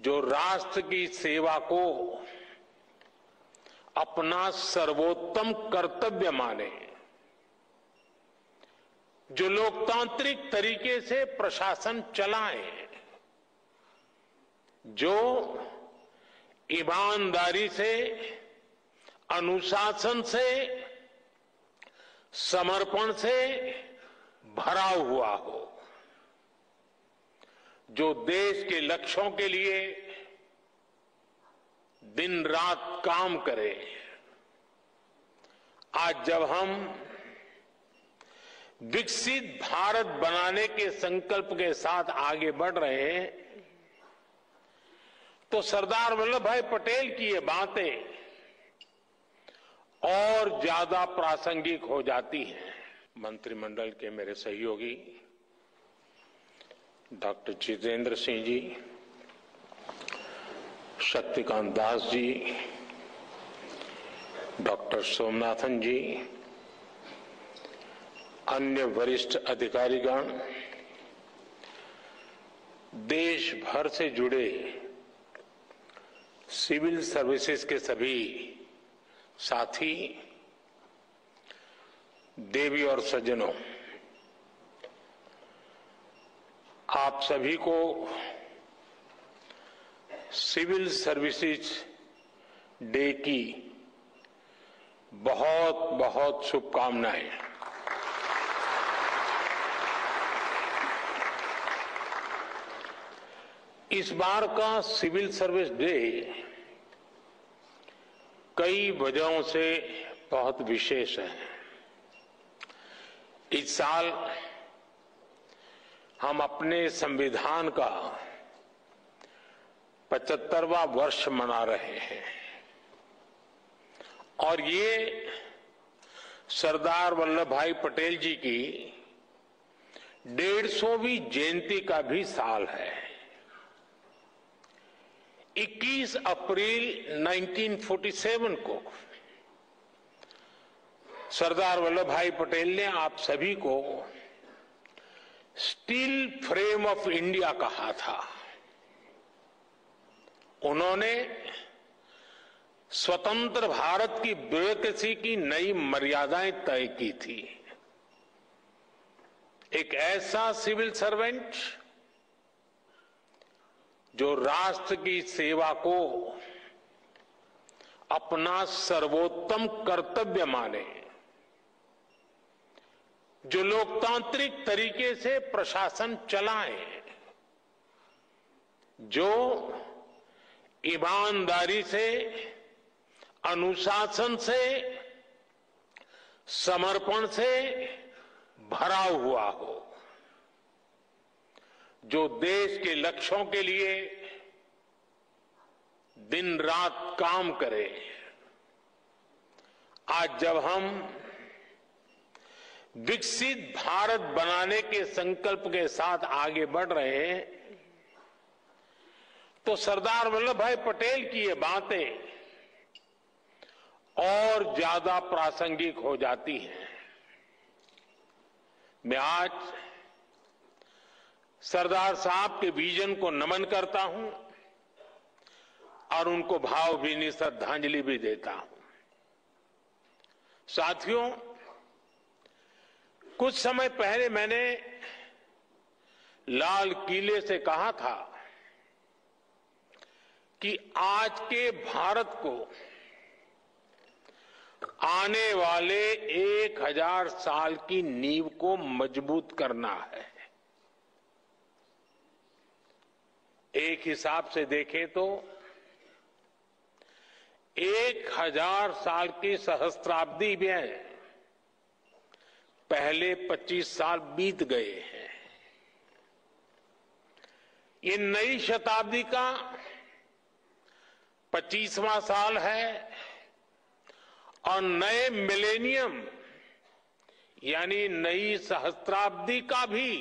जो राष्ट्र की सेवा को अपना सर्वोत्तम कर्तव्य माने, जो लोकतांत्रिक तरीके से प्रशासन चलाए, जो ईमानदारी से, अनुशासन से, समर्पण से भरा हुआ हो, जो देश के लक्ष्यों के लिए दिन रात काम करे। आज जब हम विकसित भारत बनाने के संकल्प के साथ आगे बढ़ रहे हैं, तो सरदार वल्लभ भाई पटेल की ये बातें और ज्यादा प्रासंगिक हो जाती हैं। मंत्रिमंडल के मेरे सहयोगी डॉक्टर जितेंद्र सिंह जी, शक्तिकांत दास जी, डॉक्टर सोमनाथन जी, अन्य वरिष्ठ अधिकारीगण, देश भर से जुड़े सिविल सर्विसेज के सभी साथी, देवी और सज्जनों, आप सभी को सिविल सर्विसेज डे की बहुत बहुत शुभकामनाएं। इस बार का सिविल सर्विस डे कई वजहों से बहुत विशेष है। इस साल हम अपने संविधान का 75वां वर्ष मना रहे हैं और ये सरदार वल्लभ भाई पटेल जी की 150वीं जयंती का भी साल है। 21 अप्रैल 1947 को सरदार वल्लभ भाई पटेल ने आप सभी को स्टील फ्रेम ऑफ इंडिया कहा था। उन्होंने स्वतंत्र भारत की ब्यूरोक्रेसी की नई मर्यादाएं तय की थी। एक ऐसा सिविल सर्वेंट जो राष्ट्र की सेवा को अपना सर्वोत्तम कर्तव्य माने, जो लोकतांत्रिक तरीके से प्रशासन चलाए, जो ईमानदारी से, अनुशासन से, समर्पण से भरा हुआ हो, जो देश के लक्ष्यों के लिए दिन रात काम करे। आज जब हम विकसित भारत बनाने के संकल्प के साथ आगे बढ़ रहे हैं, तो सरदार वल्लभ भाई पटेल की ये बातें और ज्यादा प्रासंगिक हो जाती हैं। मैं आज सरदार साहब के विजन को नमन करता हूं और उनको भावभीनी श्रद्धांजलि भी देता हूं। साथियों, कुछ समय पहले मैंने लाल किले से कहा था कि आज के भारत को आने वाले 1000 साल की नींव को मजबूत करना है। एक हिसाब से देखें तो 1000 साल की सहस्त्राब्दी में पहले 25 साल बीत गए हैं। ये नई शताब्दी का 25वां साल है और नए मिलेनियम यानी नई सहस्त्राब्दी का भी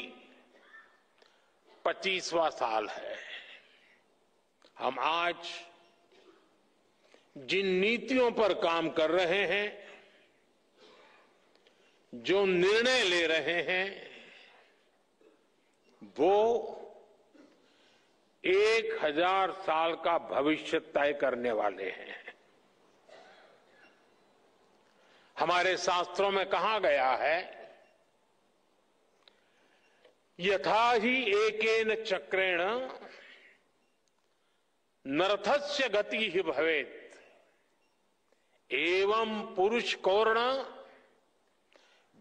25वां साल है। हम आज जिन नीतियों पर काम कर रहे हैं, जो निर्णय ले रहे हैं, वो 1000 साल का भविष्य तय करने वाले हैं। हमारे शास्त्रों में कहा गया है, यथा ही एकेन चक्रेण नरथस्य गति ही भवेत् एवं पुरुष कौर्ण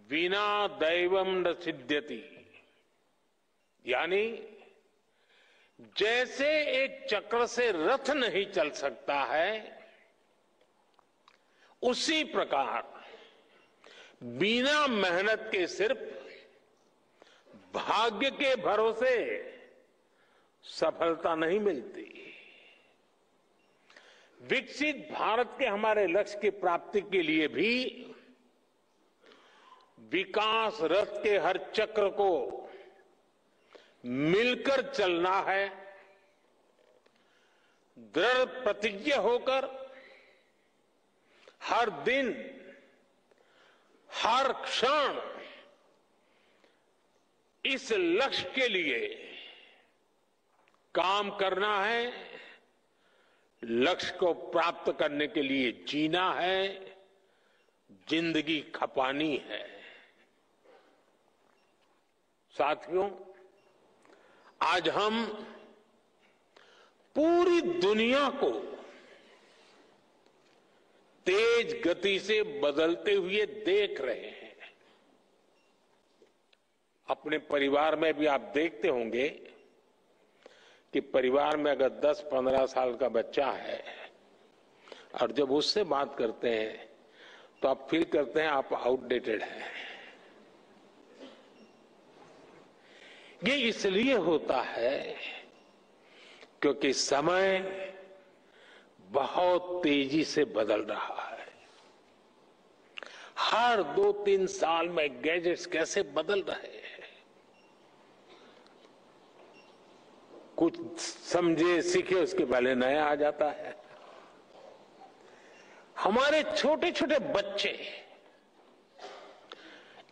बिना दैवम न सिद्ध्यति। यानी जैसे एक चक्र से रथ नहीं चल सकता है, उसी प्रकार बिना मेहनत के सिर्फ भाग्य के भरोसे सफलता नहीं मिलती। विकसित भारत के हमारे लक्ष्य की प्राप्ति के लिए भी विकास रथ के हर चक्र को मिलकर चलना है। दृढ़ प्रतिज्ञ होकर हर दिन हर क्षण इस लक्ष्य के लिए काम करना है। लक्ष्य को प्राप्त करने के लिए जीना है, जिंदगी खपानी है। साथियों, आज हम पूरी दुनिया को तेज गति से बदलते हुए देख रहे हैं। अपने परिवार में भी आप देखते होंगे कि परिवार में अगर 10-15 साल का बच्चा है और जब उससे बात करते हैं तो आप फील करते हैं आप आउटडेटेड हैं। ये इसलिए होता है क्योंकि समय बहुत तेजी से बदल रहा है। हर 2-3 साल में गैजेट्स कैसे बदल रहे हैं, कुछ समझे सीखे उसके पहले नया आ जाता है। हमारे छोटे छोटे बच्चे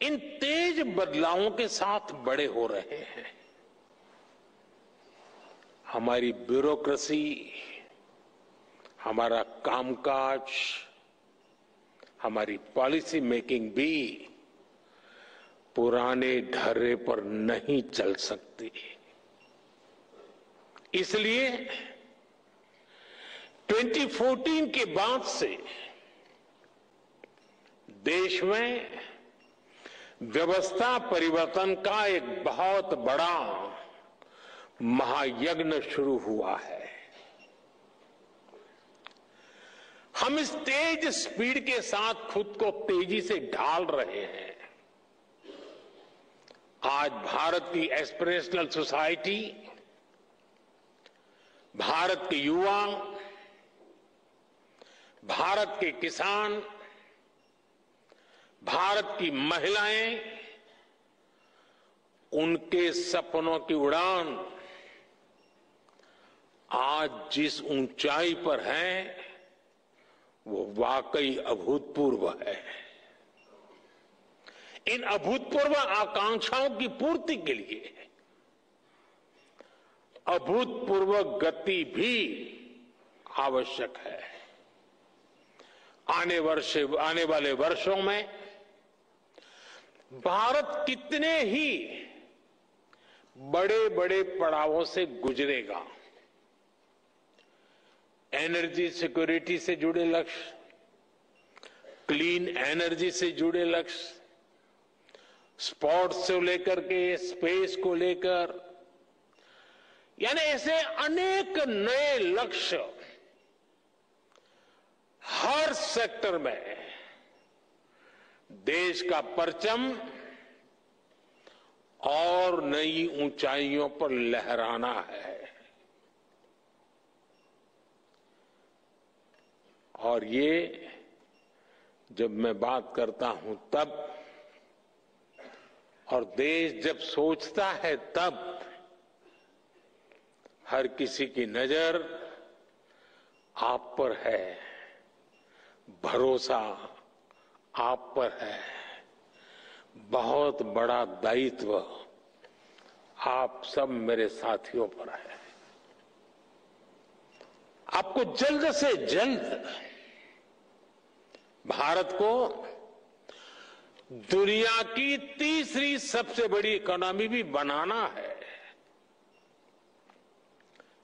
इन तेज बदलावों के साथ बड़े हो रहे हैं। हमारी ब्यूरोक्रेसी, हमारा कामकाज, हमारी पॉलिसी मेकिंग भी पुराने ढर्रे पर नहीं चल सकती। इसलिए 2014 के बाद से देश में व्यवस्था परिवर्तन का एक बहुत बड़ा महायज्ञ शुरू हुआ है। हम इस तेज स्पीड के साथ खुद को तेजी से ढाल रहे हैं। आज भारत की एस्पिरेशनल सोसाइटी, भारत के युवा, भारत के किसान, भारत की महिलाएं, उनके सपनों की उड़ान आज जिस ऊंचाई पर है वो वाकई अभूतपूर्व है। इन अभूतपूर्व आकांक्षाओं की पूर्ति के लिए अभूतपूर्व गति भी आवश्यक है। आने वाले वर्षों में भारत कितने ही बड़े बड़े पड़ावों से गुजरेगा। एनर्जी सिक्योरिटी से जुड़े लक्ष्य, क्लीन एनर्जी से जुड़े लक्ष्य, स्पोर्ट्स से लेकर के स्पेस को लेकर, यानी ऐसे अनेक नए लक्ष्य हर सेक्टर में देश का परचम और नई ऊंचाइयों पर लहराना है। और ये जब मैं बात करता हूं तब, और देश जब सोचता है तब, हर किसी की नजर आप पर है, भरोसा आप पर है, बहुत बड़ा दायित्व आप सब मेरे साथियों पर है। आपको जल्द से जल्द भारत को दुनिया की तीसरी सबसे बड़ी इकोनॉमी भी बनाना है।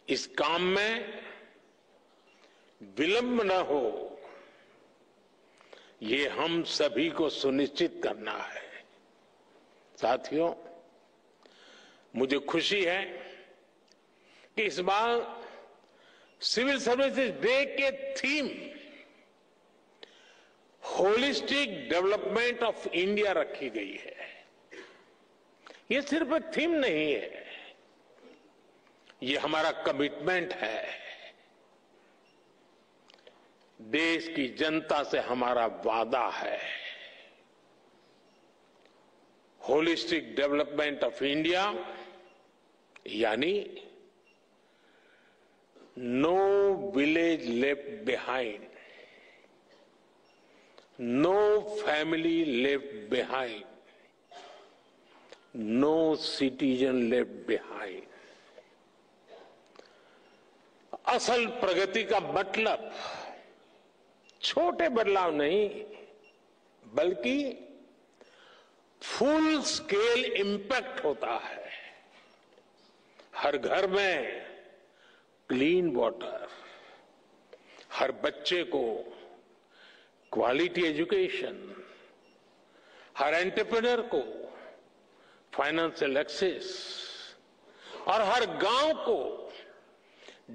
इस काम में विलंब न हो, ये हम सभी को सुनिश्चित करना है। साथियों, मुझे खुशी है कि इस बार सिविल सर्विसेज डे के theme holistic development of India रखी गई है। ये सिर्फ एक थीम नहीं है, ये हमारा कमिटमेंट है। देश की जनता से हमारा वादा है। होलिस्टिक डेवलपमेंट ऑफ इंडिया यानी no village left behind, no family left behind, no citizen left behind. असल प्रगति का मतलब छोटे बदलाव नहीं, बल्कि फुल स्केल इंपैक्ट होता है। हर घर में क्लीन वाटर, हर बच्चे को क्वालिटी एजुकेशन, हर एंटरप्रेन्योर को फाइनेंशियल एक्सेस और हर गांव को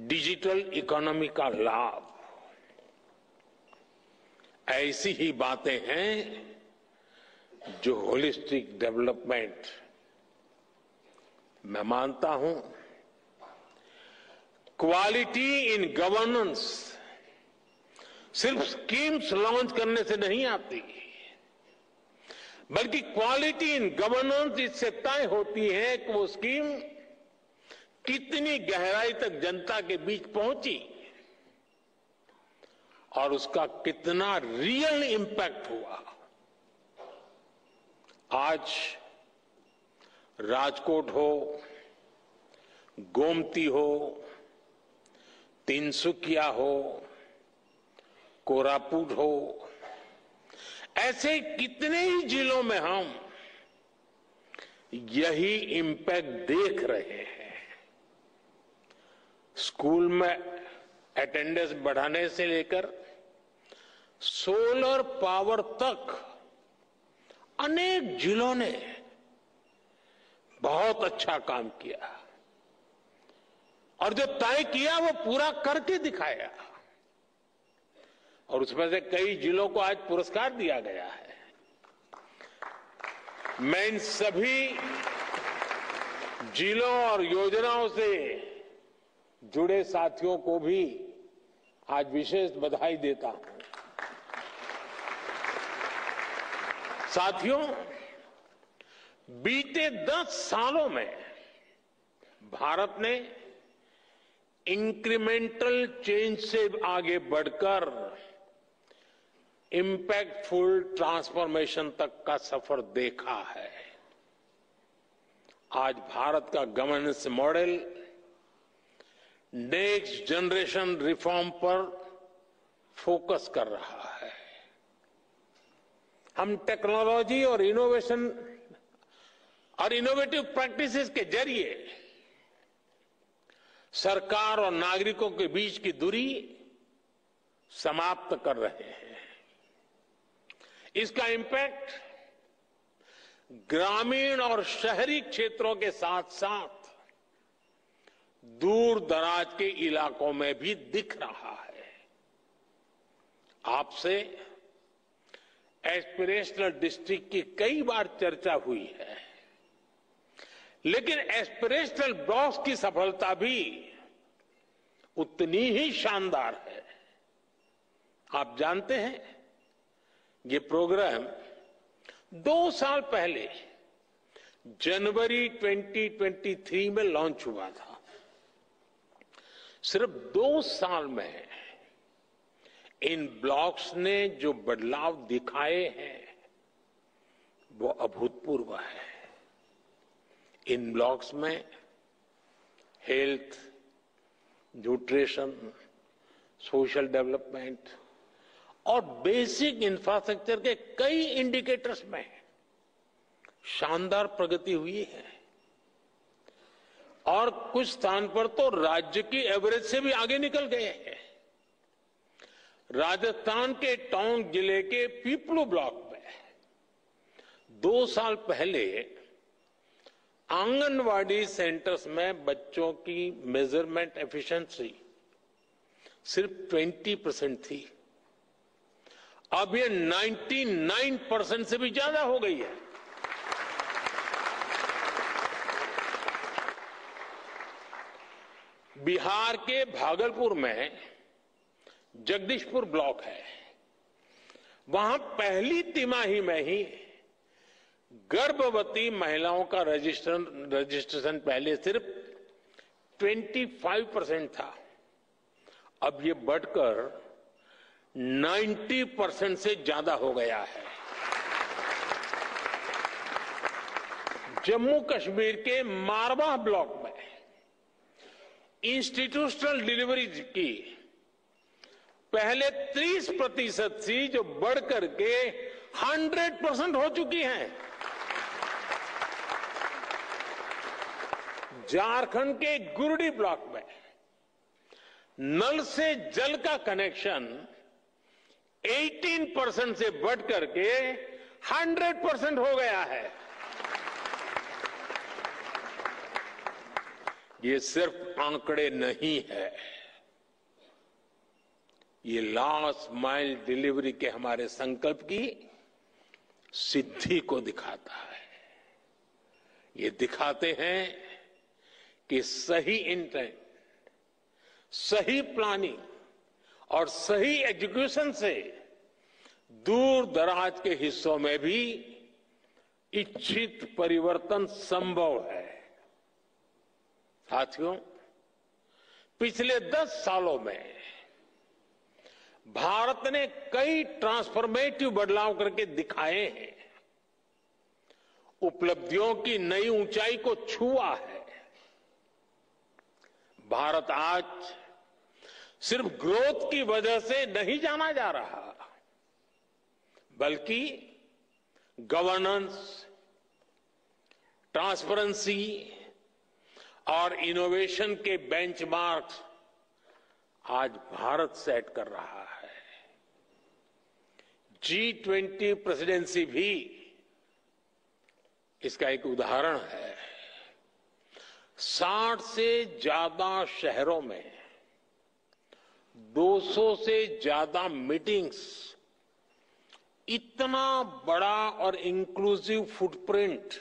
डिजिटल इकोनॉमी का लाभ। ऐसी ही बातें हैं जो होलिस्टिक डेवलपमेंट, मैं मानता हूं, क्वालिटी इन गवर्नेंस सिर्फ स्कीम्स लॉन्च करने से नहीं आती, बल्कि क्वालिटी इन गवर्नेंस इससे तय होती है कि वो स्कीम कितनी गहराई तक जनता के बीच पहुंची और उसका कितना रियल इंपैक्ट हुआ। आज राजकोट हो, गोमती हो, तिनसुकिया हो, कोरापुट हो, ऐसे कितने ही जिलों में हम यही इंपैक्ट देख रहे हैं। स्कूल में अटेंडेंस बढ़ाने से लेकर सोलर पावर तक अनेक जिलों ने बहुत अच्छा काम किया और जो तय किया वो पूरा करके दिखाया, और उसमें से कई जिलों को आज पुरस्कार दिया गया है। मैं इन सभी जिलों और योजनाओं से जुड़े साथियों को भी आज विशेष बधाई देता हूं। साथियों, बीते 10 सालों में भारत ने इंक्रीमेंटल चेंज से आगे बढ़कर इंपैक्टफुल ट्रांसफॉर्मेशन तक का सफर देखा है। आज भारत का governance model next generation reform पर फोकस कर रहा है। हम टेक्नोलॉजी और इनोवेशन और इनोवेटिव प्रैक्टिसेस के जरिए सरकार और नागरिकों के बीच की दूरी समाप्त कर रहे हैं। इसका इंपैक्ट ग्रामीण और शहरी क्षेत्रों के साथ साथ दूर दराज के इलाकों में भी दिख रहा है। आपसे एस्पिरेशनल डिस्ट्रिक्ट की कई बार चर्चा हुई है, लेकिन एस्पिरेशनल ब्लॉक्स की सफलता भी उतनी ही शानदार है। आप जानते हैं, ये प्रोग्राम 2 साल पहले जनवरी 2023 में लॉन्च हुआ था। सिर्फ 2 साल में इन ब्लॉक्स ने जो बदलाव दिखाए हैं वो अभूतपूर्व है। इन ब्लॉक्स में हेल्थ, न्यूट्रिशन, सोशल डेवलपमेंट और बेसिक इंफ्रास्ट्रक्चर के कई इंडिकेटर्स में शानदार प्रगति हुई है और कुछ स्थान पर तो राज्य की एवरेज से भी आगे निकल गए हैं। राजस्थान के टोंक जिले के पीपलू ब्लॉक में 2 साल पहले आंगनवाड़ी सेंटर्स में बच्चों की मेजरमेंट एफिशिएंसी सिर्फ 20% थी। अब ये 99% से भी ज्यादा हो गई है। बिहार के भागलपुर में जगदीशपुर ब्लॉक है। वहां पहली तिमाही में ही गर्भवती महिलाओं का रजिस्ट्रेशन पहले सिर्फ 25% था, अब ये बढ़कर 90% से ज्यादा हो गया है। जम्मू कश्मीर के मारवाह ब्लॉक में इंस्टीट्यूशनल डिलीवरी की पहले 30% थी, जो बढ़कर के 100% हो चुकी हैं। झारखंड के गुरडी ब्लॉक में नल से जल का कनेक्शन 18% से बढ़कर के 100% हो गया है। ये सिर्फ आंकड़े नहीं है, ये लास्ट माइल डिलीवरी के हमारे संकल्प की सिद्धि को दिखाता है। ये दिखाते हैं कि सही इंटेंट, सही प्लानिंग और सही एग्जीक्यूशन से दूर दराज के हिस्सों में भी इच्छित परिवर्तन संभव है। साथियों, पिछले 10 सालों में भारत ने कई ट्रांसफॉर्मेटिव बदलाव करके दिखाए हैं, उपलब्धियों की नई ऊंचाई को छुआ है। भारत आज सिर्फ ग्रोथ की वजह से नहीं जाना जा रहा, बल्कि गवर्नेंस, ट्रांसपेरेंसी और इनोवेशन के बेंचमार्क्स आज भारत सेट कर रहा है। G20 प्रेसिडेंसी भी इसका एक उदाहरण है। 60 से ज्यादा शहरों में 200 से ज्यादा मीटिंग्स, इतना बड़ा और इंक्लूसिव फुटप्रिंट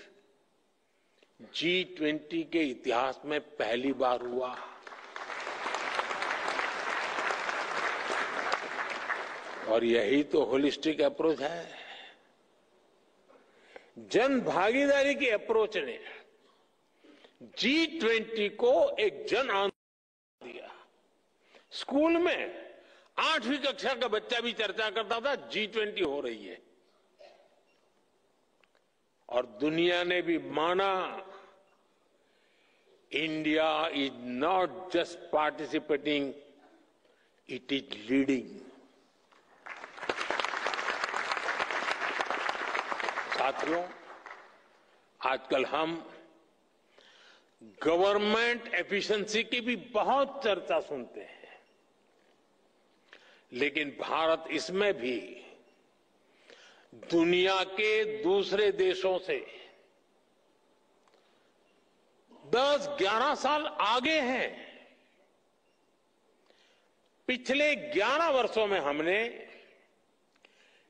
G20 के इतिहास में पहली बार हुआ। और यही तो होलिस्टिक अप्रोच है। जन भागीदारी की अप्रोच ने G20 को एक जन आंदोलन दिया। स्कूल में 8वीं कक्षा का बच्चा भी चर्चा करता था G20 हो रही है, और दुनिया ने भी माना India is not just participating, it is leading. साथियों, आजकल हम गवर्नमेंट एफिशिएंसी की भी बहुत चर्चा सुनते हैं, लेकिन भारत इसमें भी दुनिया के दूसरे देशों से 10-11 साल आगे हैं। पिछले 11 वर्षों में हमने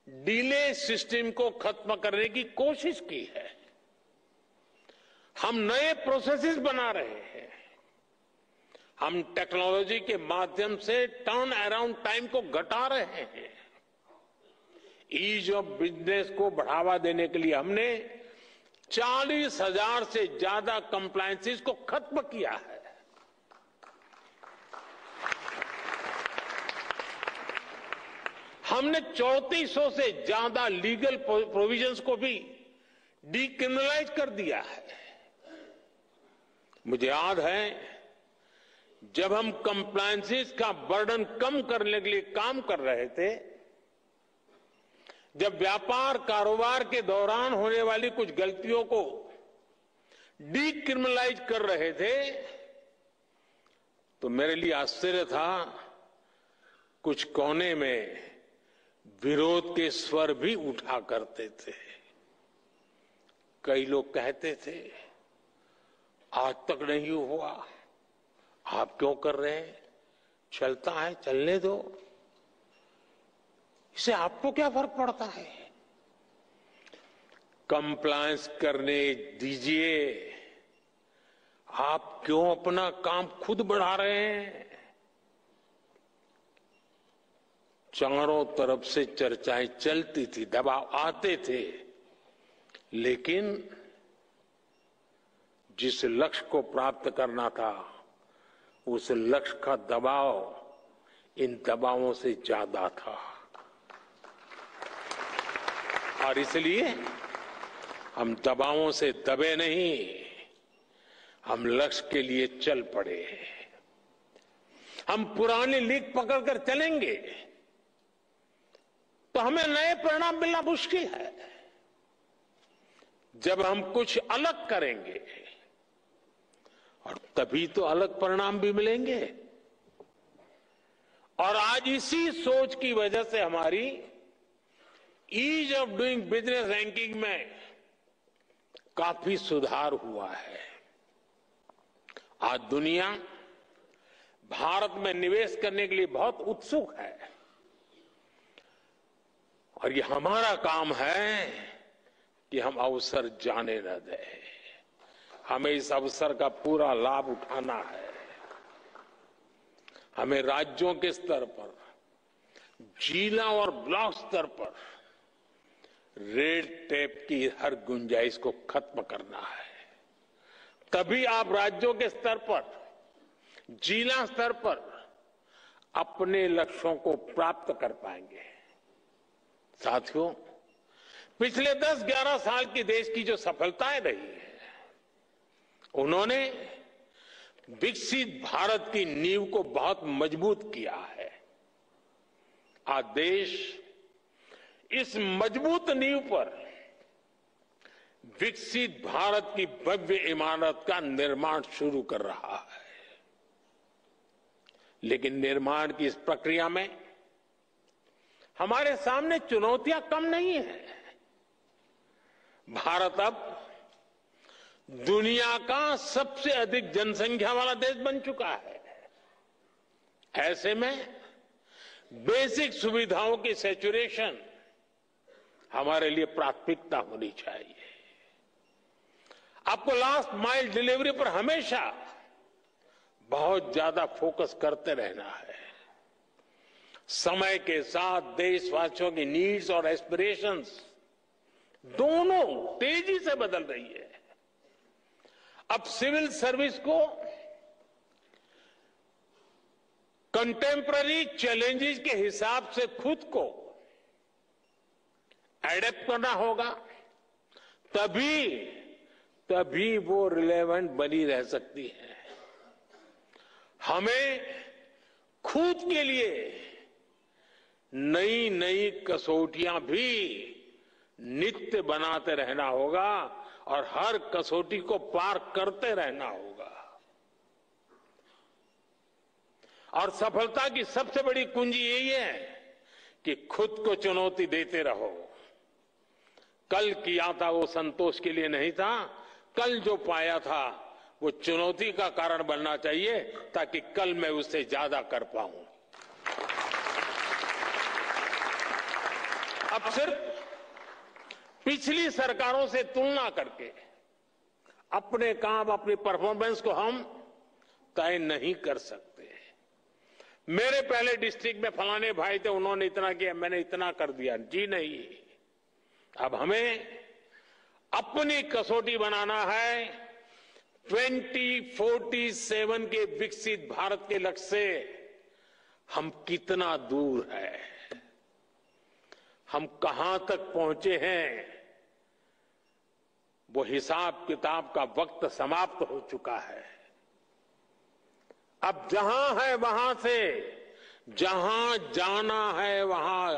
डिले सिस्टम को खत्म करने की कोशिश की है। हम नए प्रोसेसेस बना रहे हैं। हम टेक्नोलॉजी के माध्यम से टर्न अराउंड टाइम को घटा रहे हैं। ईज ऑफ बिजनेस को बढ़ावा देने के लिए हमने 40,000 से ज्यादा कंप्लायंसेस को खत्म किया है। हमने 3400 से ज्यादा लीगल प्रोविजंस को भी डीक्रिमिनलाइज कर दिया है। मुझे याद है जब हम कंप्लायंसेस का बर्डन कम करने के लिए काम कर रहे थे, जब व्यापार कारोबार के दौरान होने वाली कुछ गलतियों को डीक्रिमिनलाइज कर रहे थे, तो मेरे लिए आश्चर्य था, कुछ कोने में विरोध के स्वर भी उठा करते थे। कई लोग कहते थे, आज तक नहीं हुआ, आप क्यों कर रहे हैं, चलता है चलने दो, इससे आपको क्या फर्क पड़ता है, कंप्लायंस करने दीजिए, आप क्यों अपना काम खुद बढ़ा रहे हैं। चारों तरफ से चर्चाएं चलती थी, दबाव आते थे, लेकिन जिस लक्ष्य को प्राप्त करना था, उस लक्ष्य का दबाव इन दबावों से ज्यादा था। और इसलिए हम दबावों से दबे नहीं, हम लक्ष्य के लिए चल पड़े। हम पुरानी लीक पकड़कर चलेंगे तो हमें नए परिणाम मिलना मुश्किल है। जब हम कुछ अलग करेंगे और तभी तो अलग परिणाम भी मिलेंगे। और आज इसी सोच की वजह से हमारी ease of doing business ranking में काफी सुधार हुआ है। आज दुनिया भारत में निवेश करने के लिए बहुत उत्सुक है और ये हमारा काम है कि हम अवसर जाने न दें। हमें इस अवसर का पूरा लाभ उठाना है। हमें राज्यों के स्तर पर, जिला और ब्लॉक स्तर पर रेड टेप की हर गुंजाइश को खत्म करना है। तभी आप राज्यों के स्तर पर, जिला स्तर पर अपने लक्ष्यों को प्राप्त कर पाएंगे। साथियों, पिछले 10-11 साल की देश की जो सफलताएं रही है, उन्होंने विकसित भारत की नींव को बहुत मजबूत किया है। आज देश इस मजबूत नींव पर विकसित भारत की भव्य इमारत का निर्माण शुरू कर रहा है। लेकिन निर्माण की इस प्रक्रिया में हमारे सामने चुनौतियां कम नहीं है। भारत अब दुनिया का सबसे अधिक जनसंख्या वाला देश बन चुका है। ऐसे में बेसिक सुविधाओं की सैचुरेशन हमारे लिए प्राथमिकता होनी चाहिए। आपको लास्ट माइल डिलीवरी पर हमेशा बहुत ज्यादा फोकस करते रहना है। समय के साथ देशवासियों की नीड्स और एस्पिरेशंस दोनों तेजी से बदल रही है। अब सिविल सर्विस को कंटेम्पररी चैलेंजेस के हिसाब से खुद को एडेप्ट करना होगा, तभी वो रिलेवेंट बनी रह सकती है। हमें खुद के लिए नई नई कसौटियां भी नित्य बनाते रहना होगा और हर कसौटी को पार करते रहना होगा। और सफलता की सबसे बड़ी कुंजी यही है कि खुद को चुनौती देते रहो। कल किया था वो संतोष के लिए नहीं था, कल जो पाया था वो चुनौती का कारण बनना चाहिए ताकि कल मैं उससे ज्यादा कर पाऊं। अब सिर्फ पिछली सरकारों से तुलना करके अपने काम, अपनी परफॉर्मेंस को हम तय नहीं कर सकते। मेरे पहले डिस्ट्रिक्ट में फलाने भाई थे, उन्होंने इतना किया, मैंने इतना कर दिया, जी नहीं। अब हमें अपनी कसौटी बनाना है 2047 के विकसित भारत के लक्ष्य से हम कितना दूर है, हम कहां तक पहुंचे हैं। वो हिसाब किताब का वक्त समाप्त हो चुका है। अब जहां है वहां से जहां जाना है वहां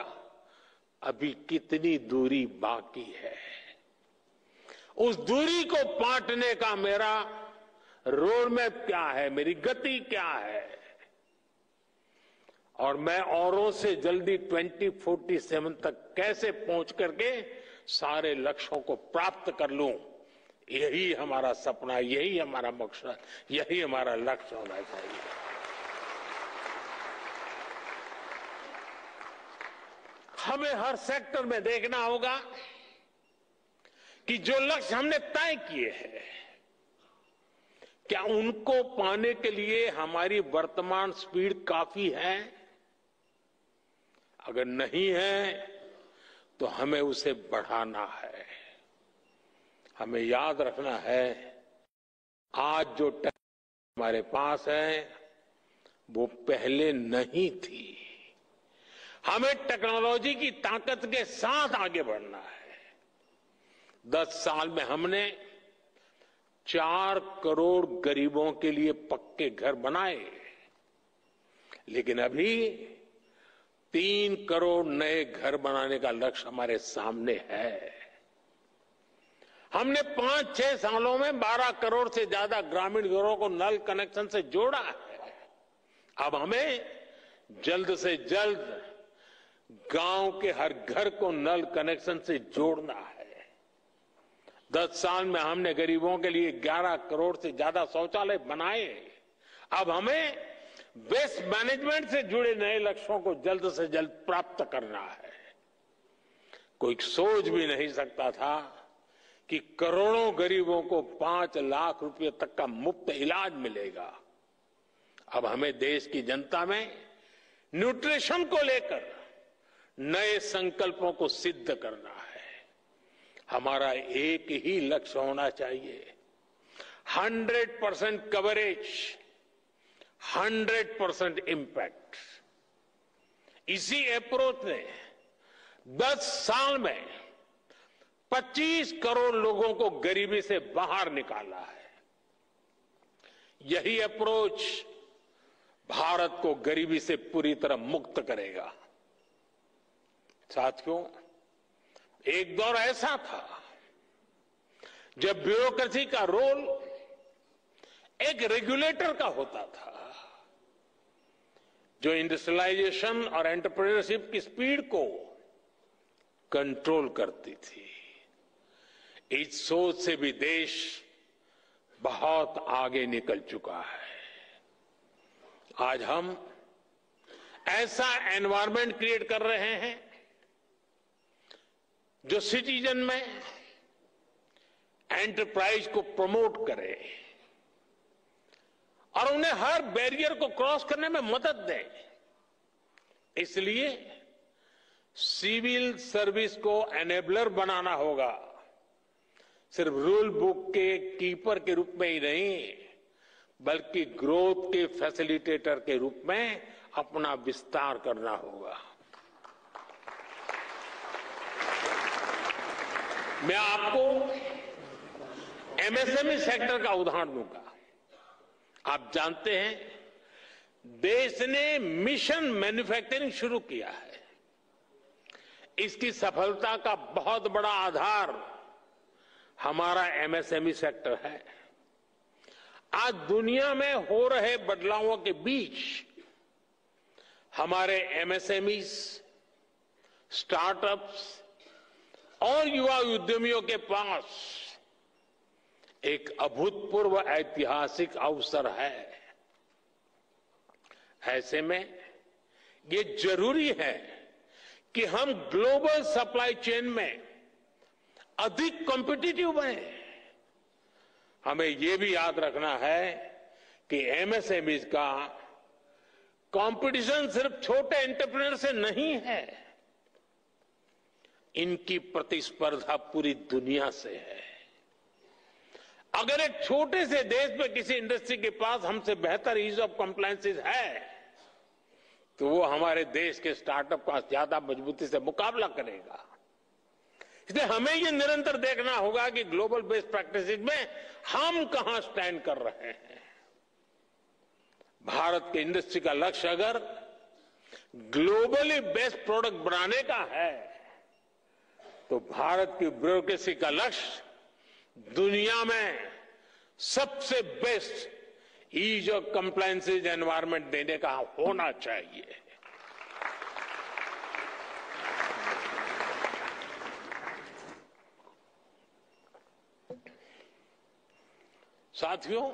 अभी कितनी दूरी बाकी है, उस दूरी को पाटने का मेरा रोड मैप क्या है, मेरी गति क्या है, और मैं औरों से जल्दी 2047 तक कैसे पहुंच करके सारे लक्ष्यों को प्राप्त कर लूं, यही हमारा सपना, यही हमारा मकसद, यही हमारा लक्ष्य होना चाहिए। हमें हर सेक्टर में देखना होगा कि जो लक्ष्य हमने तय किए हैं, क्या उनको पाने के लिए हमारी वर्तमान स्पीड काफी है? अगर नहीं है तो हमें उसे बढ़ाना है। हमें याद रखना है, आज जो टेक्नोलॉजी हमारे पास है वो पहले नहीं थी। हमें टेक्नोलॉजी की ताकत के साथ आगे बढ़ना है। 10 साल में हमने 4 करोड़ गरीबों के लिए पक्के घर बनाए, लेकिन अभी 3 करोड़ नए घर बनाने का लक्ष्य हमारे सामने है। हमने 5-6 सालों में 12 करोड़ से ज्यादा ग्रामीण घरों को नल कनेक्शन से जोड़ा है। अब हमें जल्द से जल्द गांव के हर घर को नल कनेक्शन से जोड़ना है। 10 साल में हमने गरीबों के लिए 11 करोड़ से ज्यादा शौचालय बनाए। अब हमें वेस्ट मैनेजमेंट से जुड़े नए लक्ष्यों को जल्द से जल्द प्राप्त करना है। कोई सोच भी नहीं सकता था कि करोड़ों गरीबों को 5 लाख रुपए तक का मुफ्त इलाज मिलेगा। अब हमें देश की जनता में न्यूट्रिशन को लेकर नए संकल्पों को सिद्ध करना है। हमारा एक ही लक्ष्य होना चाहिए, 100% कवरेज, 100% इम्पैक्ट। इसी अप्रोच ने 10 साल में 25 करोड़ लोगों को गरीबी से बाहर निकाला है। यही अप्रोच भारत को गरीबी से पूरी तरह मुक्त करेगा। साथियों, एक दौर ऐसा था जब ब्यूरोक्रेसी का रोल एक रेगुलेटर का होता था, जो इंडस्ट्रियलाइजेशन और एंटरप्रेन्योरशिप की स्पीड को कंट्रोल करती थी। इस सोच से भी देश बहुत आगे निकल चुका है। आज हम ऐसा एनवायरनमेंट क्रिएट कर रहे हैं जो सिटीजन में एंटरप्राइज को प्रमोट करे और उन्हें हर बैरियर को क्रॉस करने में मदद दे। इसलिए सिविल सर्विस को एनेबलर बनाना होगा, सिर्फ रूल बुक के कीपर के रूप में ही नहीं, बल्कि ग्रोथ के फैसिलिटेटर के रूप में अपना विस्तार करना होगा। मैं आपको एमएसएमई सेक्टर का उदाहरण दूंगा। आप जानते हैं, देश ने मिशन मैन्युफैक्चरिंग शुरू किया है। इसकी सफलता का बहुत बड़ा आधार हमारा एमएसएमई सेक्टर है। आज दुनिया में हो रहे बदलावों के बीच हमारे एमएसएमईज, स्टार्टअप्स और युवा उद्यमियों के पास एक अभूतपूर्व ऐतिहासिक अवसर है। ऐसे में ये जरूरी है कि हम ग्लोबल सप्लाई चेन में अधिक कॉम्पिटिटिव बने। हमें यह भी याद रखना है कि एमएसएमईज का कंपटीशन सिर्फ छोटे एंटरप्रेन्योर से नहीं है, इनकी प्रतिस्पर्धा पूरी दुनिया से है। अगर एक छोटे से देश में किसी इंडस्ट्री के पास हमसे बेहतर ईज ऑफ कंप्लायंसेस है, तो वो हमारे देश के स्टार्टअप का ज्यादा मजबूती से मुकाबला करेगा। इसलिए हमें ये निरंतर देखना होगा कि ग्लोबल बेस्ट प्रैक्टिसेस में हम कहां स्टैंड कर रहे हैं। भारत के इंडस्ट्री का लक्ष्य अगर ग्लोबली बेस्ट प्रोडक्ट बनाने का है तो भारत की ब्यूरोक्रेसी का लक्ष्य दुनिया में सबसे best ease of compliances environment देने का होना चाहिए। साथियों,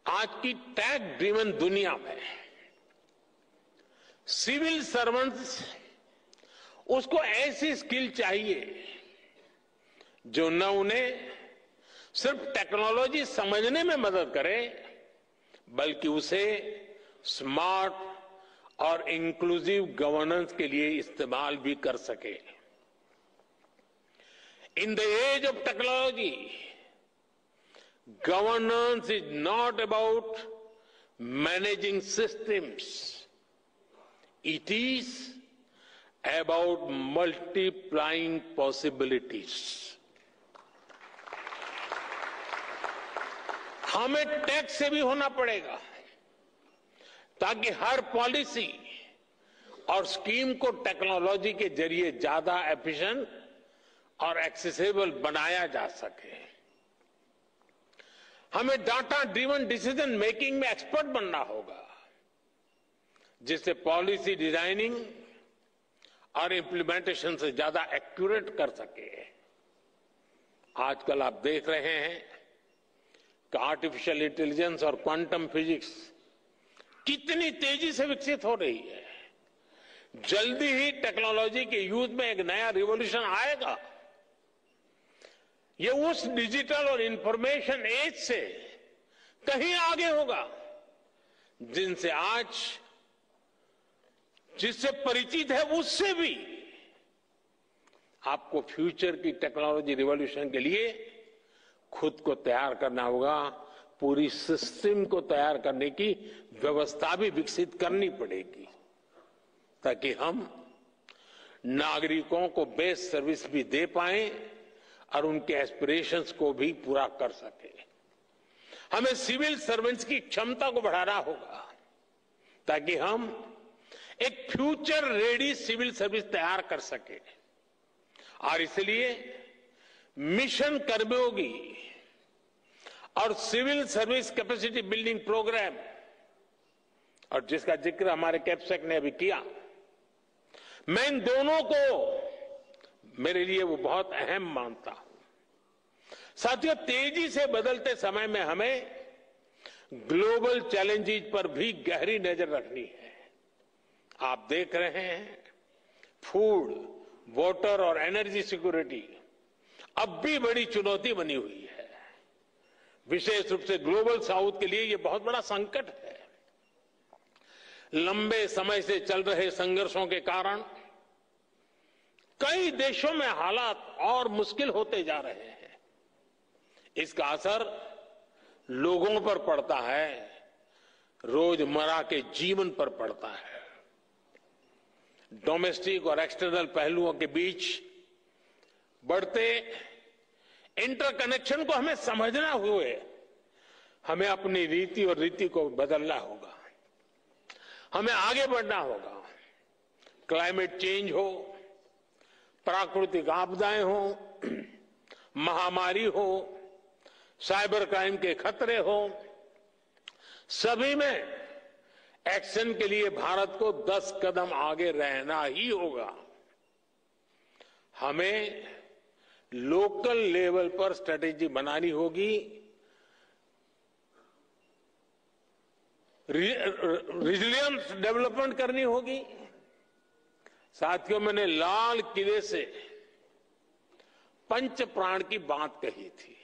आज की टैग ड्रिवन दुनिया में सिविल सर्वेंट्स उसको ऐसी स्किल चाहिए जो न उन्हें सिर्फ टेक्नोलॉजी समझने में मदद करे बल्कि उसे स्मार्ट और इंक्लूसिव गवर्नेंस के लिए इस्तेमाल भी कर सके। In the age of technology, governance is not about managing systems. It is about multiplying possibilities. हमें टैक्स से भी होना पड़ेगा ताकि हर पॉलिसी और स्कीम को टेक्नोलॉजी के जरिए ज्यादा एफिशिएंट और एक्सेसिबल बनाया जा सके। हमें डाटा ड्रिवन डिसीजन मेकिंग में एक्सपर्ट बनना होगा जिससे पॉलिसी डिजाइनिंग और इंप्लीमेंटेशन से ज्यादा एक्यूरेट कर सके। आजकल आप देख रहे हैं कि आर्टिफिशियल इंटेलिजेंस और क्वांटम फिजिक्स कितनी तेजी से विकसित हो रही है। जल्दी ही टेक्नोलॉजी के यूज में एक नया रिवॉल्यूशन आएगा। ये उस डिजिटल और इंफॉर्मेशन एज से कहीं आगे होगा जिनसे आज जिससे परिचित है उससे भी आपको फ्यूचर की टेक्नोलॉजी रिवॉल्यूशन के लिए खुद को तैयार करना होगा। पूरी सिस्टम को तैयार करने की व्यवस्था भी विकसित करनी पड़ेगी ताकि हम नागरिकों को बेस्ट सर्विस भी दे पाएं और उनके एस्पिरेशंस को भी पूरा कर सके। हमें सिविल सर्वेंट्स की क्षमता को बढ़ाना होगा ताकि हम एक फ्यूचर रेडी सिविल सर्विस तैयार कर सके। और इसलिए मिशन कर्मयोगी और civil service capacity building programme, और जिसका जिक्र हमारे कैप्सेक ने अभी किया, मैं इन दोनों को मेरे लिए वो बहुत अहम मानता हूं। साथियों, तेजी से बदलते समय में हमें ग्लोबल चैलेंजेस पर भी गहरी नजर रखनी है। आप देख रहे हैं फूड, वाटर और एनर्जी सिक्योरिटी अब भी बड़ी चुनौती बनी हुई है। विशेष रूप से ग्लोबल साउथ के लिए ये बहुत बड़ा संकट है। लंबे समय से चल रहे संघर्षों के कारण कई देशों में हालात और मुश्किल होते जा रहे हैं। इसका असर लोगों पर पड़ता है, रोजमर्रा के जीवन पर पड़ता है। डोमेस्टिक और एक्सटर्नल पहलुओं के बीच बढ़ते इंटरकनेक्शन को हमें समझना हुए हमें अपनी रीति और रीति को बदलना होगा। हमें आगे बढ़ना होगा। क्लाइमेट चेंज हो, प्राकृतिक आपदाएं हो, महामारी हो, साइबर क्राइम के खतरे हो, सभी में एक्शन के लिए भारत को 10 कदम आगे रहना ही होगा। हमें लोकल लेवल पर स्ट्रेटेजी बनानी होगी, रिजिलियंस डेवलपमेंट करनी होगी। साथियों, मैंने लाल किले से पंच प्राण की बात कही थी।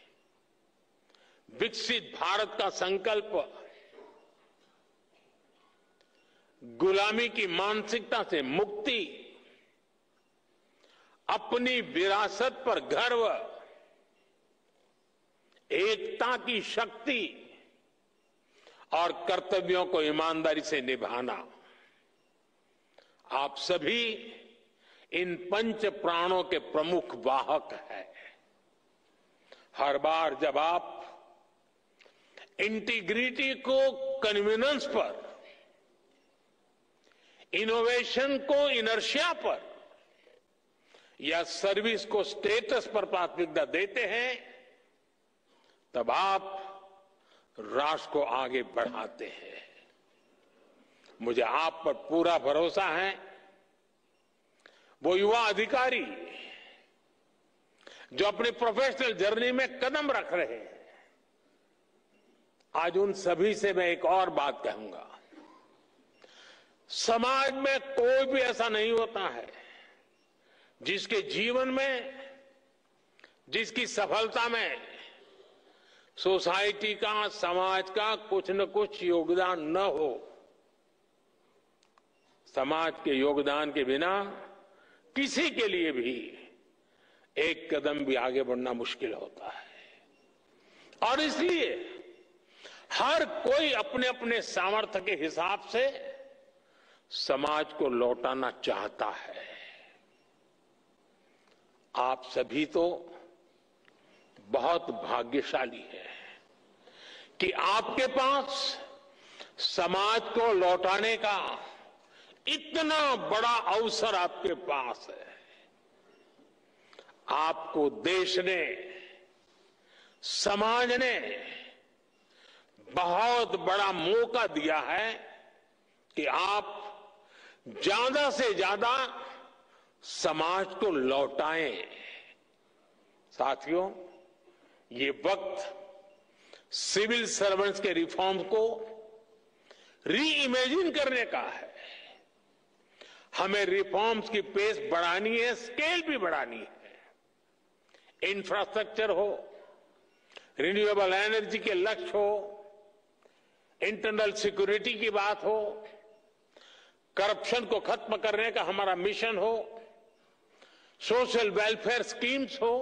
विकसित भारत का संकल्प गुलामी की मानसिकता से मुक्ति, अपनी विरासत पर गर्व, एकता की शक्ति और कर्तव्यों को ईमानदारी से निभाना। आप सभी इन पंच प्राणों के प्रमुख वाहक हैं। हर बार जब आप इंटीग्रिटी को कन्वीनियंस पर, इनोवेशन को इनर्शिया पर या सर्विस को स्टेटस पर प्राथमिकता देते हैं, तब आप राष्ट्र को आगे बढ़ाते हैं। मुझे आप पर पूरा भरोसा है। वो युवा अधिकारी जो अपनी प्रोफेशनल जर्नी में कदम रख रहे हैं, आज उन सभी से मैं एक और बात कहूंगा। समाज में कोई भी ऐसा नहीं होता है जिसके जीवन में, जिसकी सफलता में सोसाइटी का, समाज का कुछ न कुछ योगदान न हो। समाज के योगदान के बिना किसी के लिए भी एक कदम भी आगे बढ़ना मुश्किल होता है। और इसलिए हर कोई अपने अपने सामर्थ्य के हिसाब से समाज को लौटाना चाहता है। आप सभी तो बहुत भाग्यशाली हैं कि आपके पास समाज को लौटाने का इतना बड़ा अवसर आपके पास है। आपको देश ने, समाज ने बहुत बड़ा मौका दिया है कि आप ज्यादा से ज्यादा समाज को लौटाएं। साथियों, ये वक्त सिविल सर्वेंट्स के रिफॉर्म को री इमेजिन करने का है। हमें रिफॉर्म्स की पेस बढ़ानी है, स्केल भी बढ़ानी है। इंफ्रास्ट्रक्चर हो, रिन्यूएबल एनर्जी के लक्ष्य हो, इंटरनल सिक्योरिटी की बात हो, करप्शन को खत्म करने का हमारा मिशन हो, सोशल वेलफेयर स्कीम्स हो,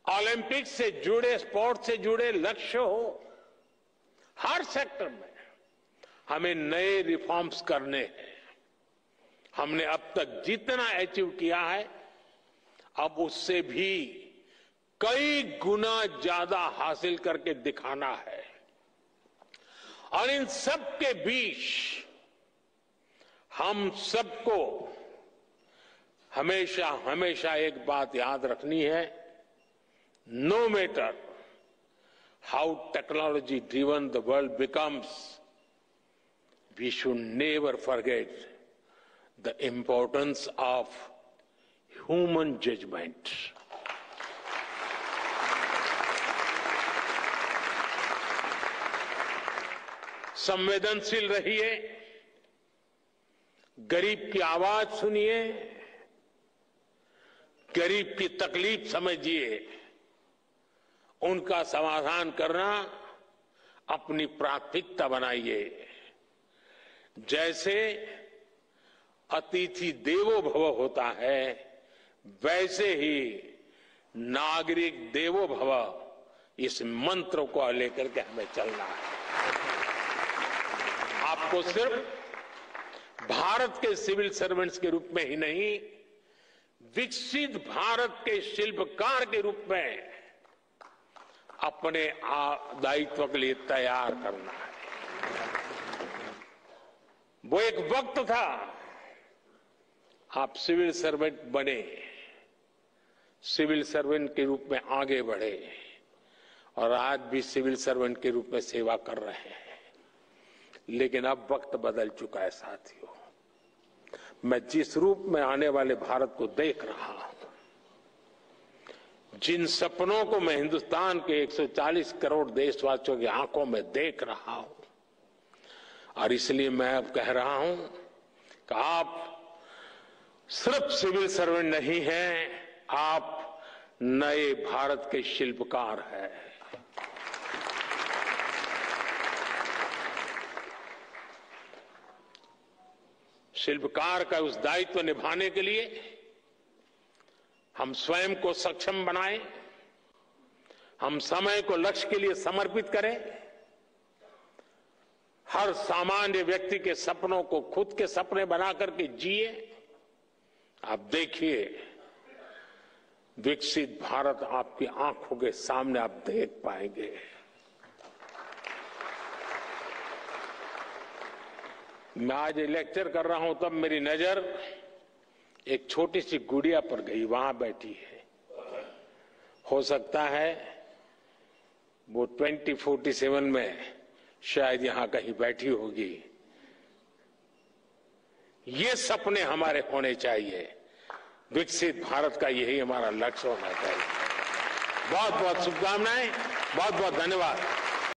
ओलंपिक्स से जुड़े, स्पोर्ट्स से जुड़े लक्ष्य हो, हर सेक्टर में हमें नए रिफॉर्म्स करने हैं। हमने अब तक जितना अचीव किया है, अब उससे भी कई गुना ज्यादा हासिल करके दिखाना है। और इन सब के बीच हम सबको हमेशा हमेशा एक बात याद रखनी है, no matter how technology driven the world becomes, we should never forget the importance of human judgment. संवेदनशील रहिए, गरीब की आवाज सुनिए, गरीब की तकलीफ समझिए, उनका समाधान करना अपनी प्राथमिकता बनाइए। जैसे अतिथि देवो भव होता है, वैसे ही नागरिक देवो भव, इस मंत्र को लेकर के हमें चलना है। आपको सिर्फ भारत के सिविल सर्वेंट्स के रूप में ही नहीं, विकसित भारत के शिल्पकार के रूप में अपने दायित्व के लिए तैयार करना है। वो एक वक्त था, आप सिविल सर्वेंट बने, सिविल सर्वेंट के रूप में आगे बढ़े और आज भी सिविल सर्वेंट के रूप में सेवा कर रहे हैं। लेकिन अब वक्त बदल चुका है साथियों। मैं जिस रूप में आने वाले भारत को देख रहा हूं, जिन सपनों को मैं हिंदुस्तान के 140 करोड़ देशवासियों की आंखों में देख रहा हूं, और इसलिए मैं अब कह रहा हूं कि आप सिर्फ सिविल सर्वेंट नहीं हैं, आप नए भारत के शिल्पकार हैं। शिल्पकार का उस दायित्व निभाने के लिए हम स्वयं को सक्षम बनाएं, हम समय को लक्ष्य के लिए समर्पित करें, हर सामान्य व्यक्ति के सपनों को खुद के सपने बना करके जिए। आप देखिए, विकसित भारत आपकी आंखों के सामने आप देख पाएंगे। मैं आज लेक्चर कर रहा हूं तब मेरी नजर एक छोटी सी गुड़िया पर गई, वहां बैठी है। हो सकता है वो 2047 में शायद यहां कहीं बैठी होगी। ये सपने हमारे होने चाहिए। विकसित भारत का यही हमारा लक्ष्य होना चाहिए। बहुत बहुत शुभकामनाएं, बहुत बहुत धन्यवाद।